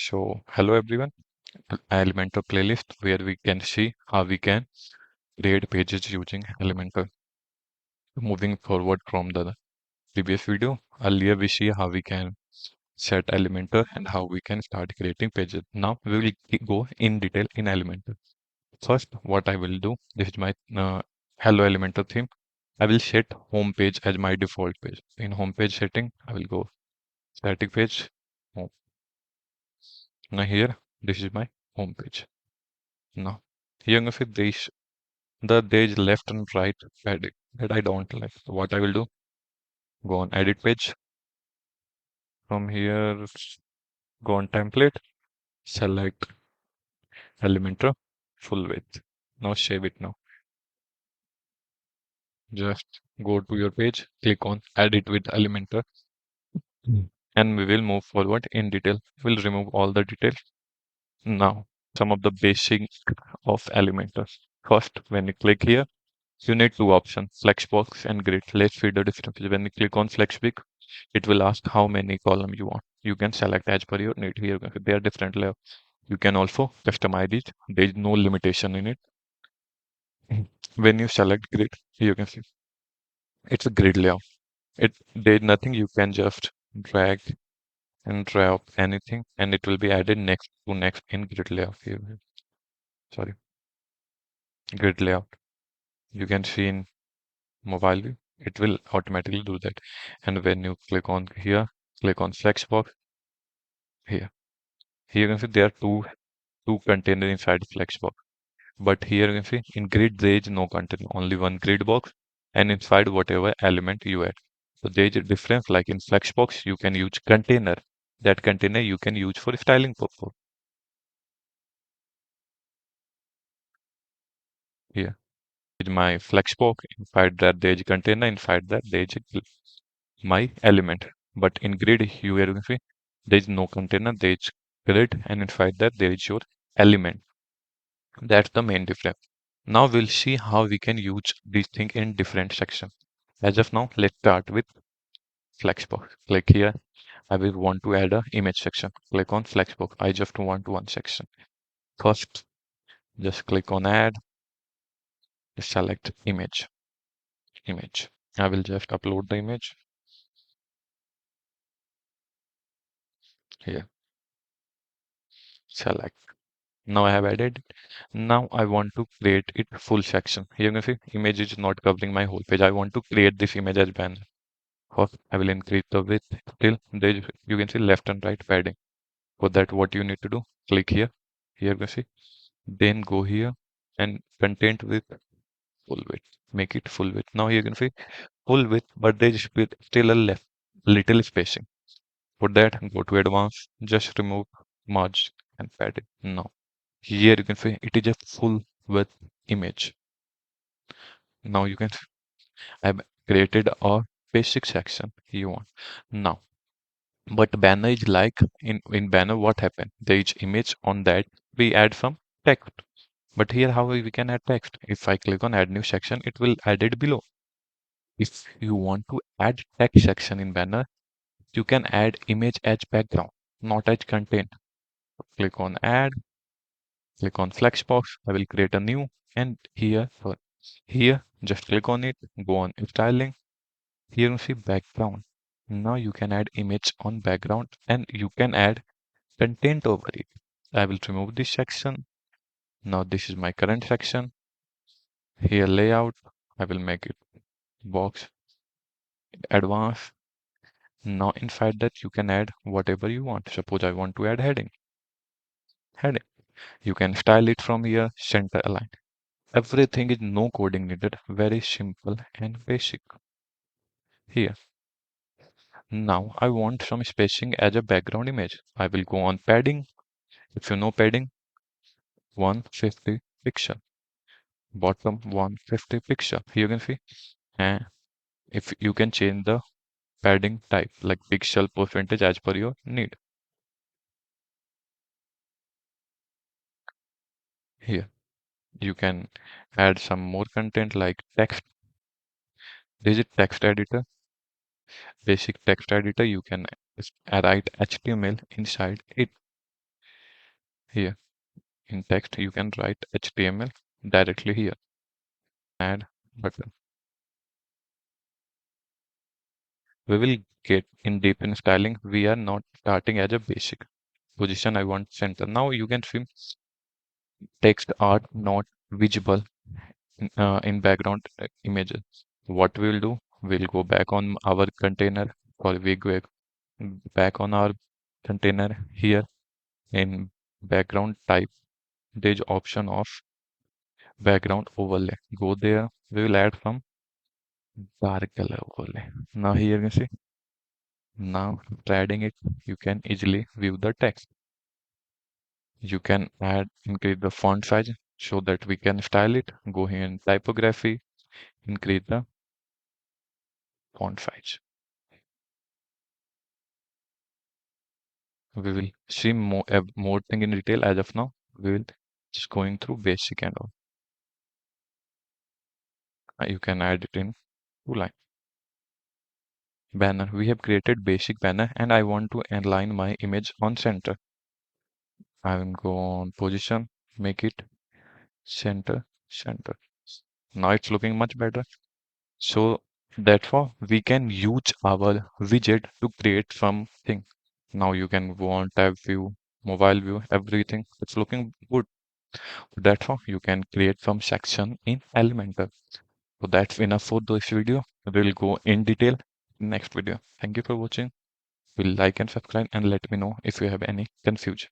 Hello everyone, Elementor playlist where we can see how we can create pages using Elementor. Moving forward from the previous video, earlier we see how we can set Elementor and how we can start creating pages. Now we will go in detail in Elementor. First, what I will do, this is my Hello Elementor theme. I will set home page as my default page. In home page setting, I will go static page, home. Now here, this is my home page. Now, here if there is left and right padding that I don't like. So what I will do, go on edit page. From here, go on template, select Elementor full width. Now save it now. Just go to your page, click on edit with Elementor, and we will move forward in detail. We'll remove all the details. Now, some of the basic of Elementor. First, when you click here, you need two options, Flexbox and Grid. Let's see the difference. When you click on Flexbox, it will ask how many column you want. You can select as per your need. Here they are different layout. You can also customize it. There is no limitation in it. When you select grid, you can see it's a grid layout. There's nothing, you can just drag and drop anything and it will be added next to next in grid layout here. Sorry, grid layout. You can see in mobile view, it will automatically do that. And when you click on here, click on Flexbox here. Here you can see there are two containers inside Flexbox. But here you can see in grid there is no container, only one grid box and inside whatever element you add. So there is a difference, like in Flexbox you can use container. That container you can use for styling purpose. Here is my Flexbox, inside that there is a container, inside that there is my element. But in grid you can see there is no container, there is grid and inside that there is your element. That's the main difference. Now we'll see how we can use these things in different sections. As of now, let's start with Flexbox. Click here. I will want to add a image section. Click on Flexbox. I just want one section. First, just click on add. Select image. Image. I will just upload the image here. Select. Now I have added. Now I want to create it full section. Here you can see image is not covering my whole page. I want to create this image as banner. First, I will increase the width till there you can see left and right padding. For that, what you need to do, click here. Here you can see. Then go here and content with full width. Make it full width. Now you can see full width, but there is still a left little spacing. For that, go to advanced, just remove merge and pad it. Now here you can see it is a full width image. Now you can I've created a basic section you want. Now, but banner is like in banner what happened? There is image on that we add some text. But here how we can add text? If I click on add new section, it will add it below. If you want to add text section in banner, you can add image as background, not as content. Click on add, click on Flexbox. I will create a new and here just click on it, go on styling. Here you see background. Now you can add image on background and you can add content over it. I will remove this section. Now this is my current section. Here layout, I will make it box advanced. Now inside that you can add whatever you want. Suppose I want to add heading. Heading. You can style it from here, center align. Everything is no coding needed. Very simple and basic. Here. Now I want some spacing as a background image. I will go on padding. If you know padding, 150 pixel. Bottom 150 pixel. Here you can see. And if you can change the padding type like pixel percentage as per your need. Here you can add some more content like text. This is text editor, basic text editor. You can write HTML inside it. Here in text, you can write HTML directly here. Add button. We will get in deep in styling. We are not starting as a basic. Position I want center. Now you can see text art not visible in background images. What we will do, we'll go back on our container, or we go back on our container here in background type. There's option of background overlay. Go there. We will add some dark color overlay. Now here you can see. Now after adding it, you can easily view the text. You can increase the font size so that we can style it. Go here in typography, increase the font size. We will see more thing in detail. As of now, we will just going through basic and all. You can add it in two line. Banner. We have created basic banner and I want to align my image on center. I will go on position, make it center. Now it's looking much better. So therefore we can use our widget to create something. Now you can go on tab view, mobile view, everything. It's looking good. Therefore you can create some section in Elementor. So that's enough for this video. We'll go in detail next video. Thank you for watching. Will like and subscribe and let me know if you have any confusion.